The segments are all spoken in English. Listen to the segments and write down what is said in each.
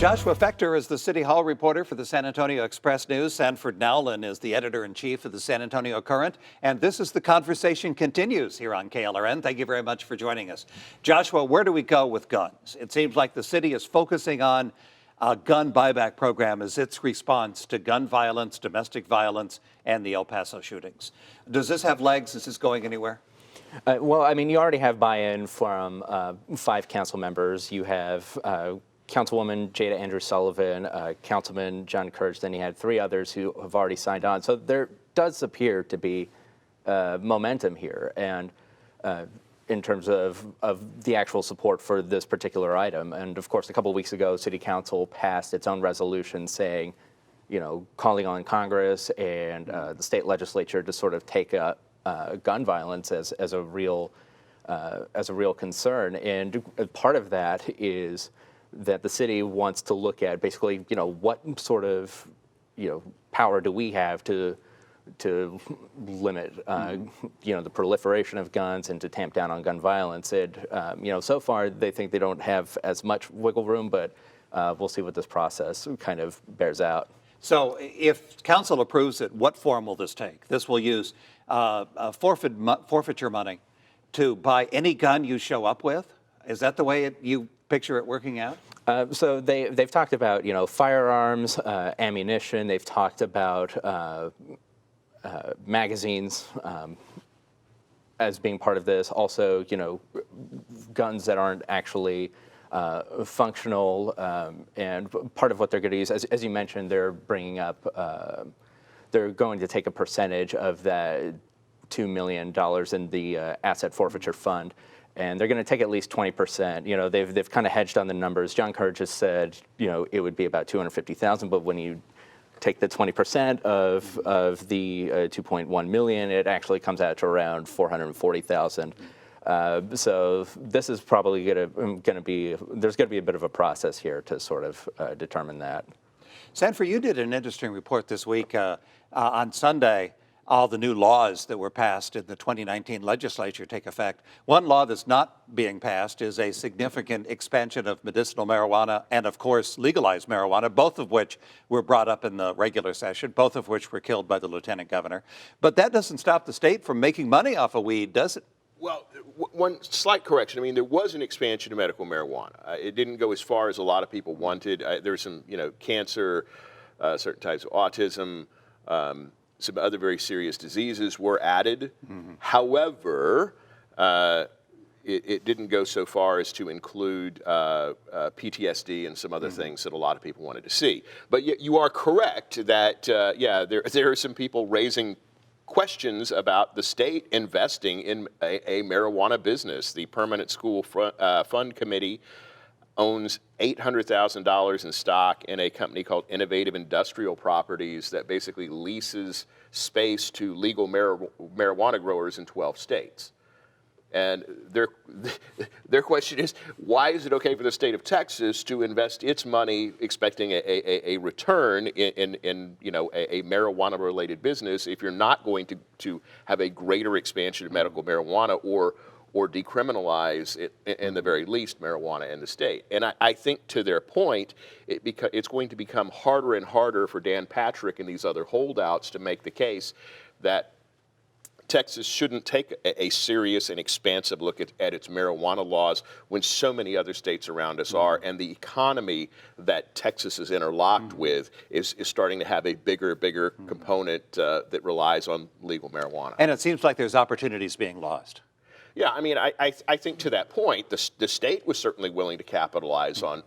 Joshua Fletcher is the City Hall reporter for the San Antonio Express News. Sanford Nowlin is the editor-in-chief of the San Antonio Curent. And this is The Conversation Continues here on KLRN. Thank you very much for joining us. Joshua, where do we go with guns? It seems like the city is focusing on a gun buyback program as its response to gun violence, domestic violence, and the El Paso shootings. Does this have legs? Is this going anywhere? Well, I mean, you already have buy-in from 5 council members. You have Councilwoman Jada Andrews Sullivan, Councilman John Courage, then you had 3 others who have already signed on. So there does appear to be momentum here, and in terms of the actual support for this particular item. And of course, a couple of weeks ago, City Council passed its own resolution saying, you know, calling on Congress and the state legislature to sort of take up gun violence as a real concern. And part of that is that the city wants to look at basically, you know, what sort of, you know, power do we have to limit, you know, the proliferation of guns and to tamp down on gun violence. And, you know, so far they think they don't have as much wiggle room, but we'll see what this process kind of bears out. So if council approves it, what form will this take? This will use forfeiture money to buy any gun you show up with? Is that the way you picture it working out? So they've talked about, you know, firearms, ammunition. They've talked about magazines as being part of this. Also, you know, guns that aren't actually functional. And part of what they're going to use, as you mentioned, they're bringing up, they're going to take a percentage of that $2 million in the asset forfeiture fund. And they're going to take at least 20%. You know, they've kind of hedged on the numbers. John Courage has said, you know, it would be about $250,000, but when you take the 20% of the 2.1 million, it actually comes out to around 440,000. So this is probably going to be, there's going to be a bit of a process here to sort of determine that. Sanford, you did an interesting report this week on Sunday. All the new laws that were passed in the 2019 legislature take effect. One law that's not being passed is a significant expansion of medicinal marijuana and, of course, legalized marijuana, both of which were brought up in the regular session, both of which were killed by the lieutenant governor. But that doesn't stop the state from making money off of weed, does it? Well, one slight correction. I mean, there was an expansion of medical marijuana. It didn't go as far as a lot of people wanted. There's some, you know, cancer, certain types of autism, some other very serious diseases were added. However, it didn't go so far as to include PTSD and some other things that a lot of people wanted to see. But you are correct that, yeah, there are some people raising questions about the state investing in a marijuana business. The Permanent School Fund Committee owns $800,000 in stock in a company called Innovative Industrial Properties that basically leases space to legal marijuana growers in 12 states. And their question is, why is it okay for the state of Texas to invest its money expecting a return in you know, a marijuana-related business if you're not going to have a greater expansion of medical marijuana or decriminalize it, in the very least, marijuana in the state? And I think to their point, it's going to become harder and harder for Dan Patrick and these other holdouts to make the case that Texas shouldn't take a serious and expansive look at its marijuana laws when so many other states around us are, and the economy that Texas is interlocked with is starting to have a bigger component that relies on legal marijuana. And it seems like there's opportunities being lost. Yeah, I mean, I think to that point, the state was certainly willing to capitalize on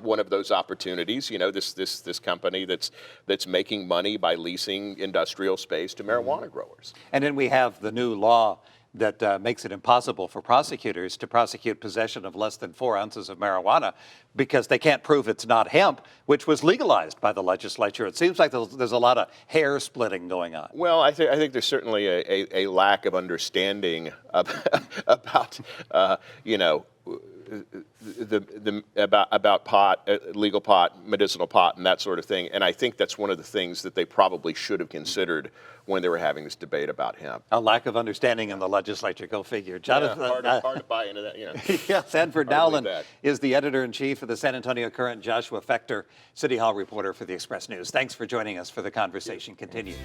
one of those opportunities. You know, this company that's making money by leasing industrial space to marijuana growers. And then we have the new law that makes it impossible for prosecutors to prosecute possession of less than 4 ounces of marijuana because they can't prove it's not hemp, which was legalized by the legislature. It seems like there's a lot of hair splitting going on. Well, I think there's certainly a lack of understanding about you know, about pot, legal pot, medicinal pot, and that sort of thing. And I think that's one of the things that they probably should have considered when they were having this debate about hemp. A lack of understanding in the legislature, go figure. Jonathan, Hard to buy into that. yeah, Sanford Hard to believe Nowlin that. is the editor-in-chief of the San Antonio Curent. Joshua Fletcher, City Hall reporter for the Express News. Thanks for joining us for The Conversation Continues.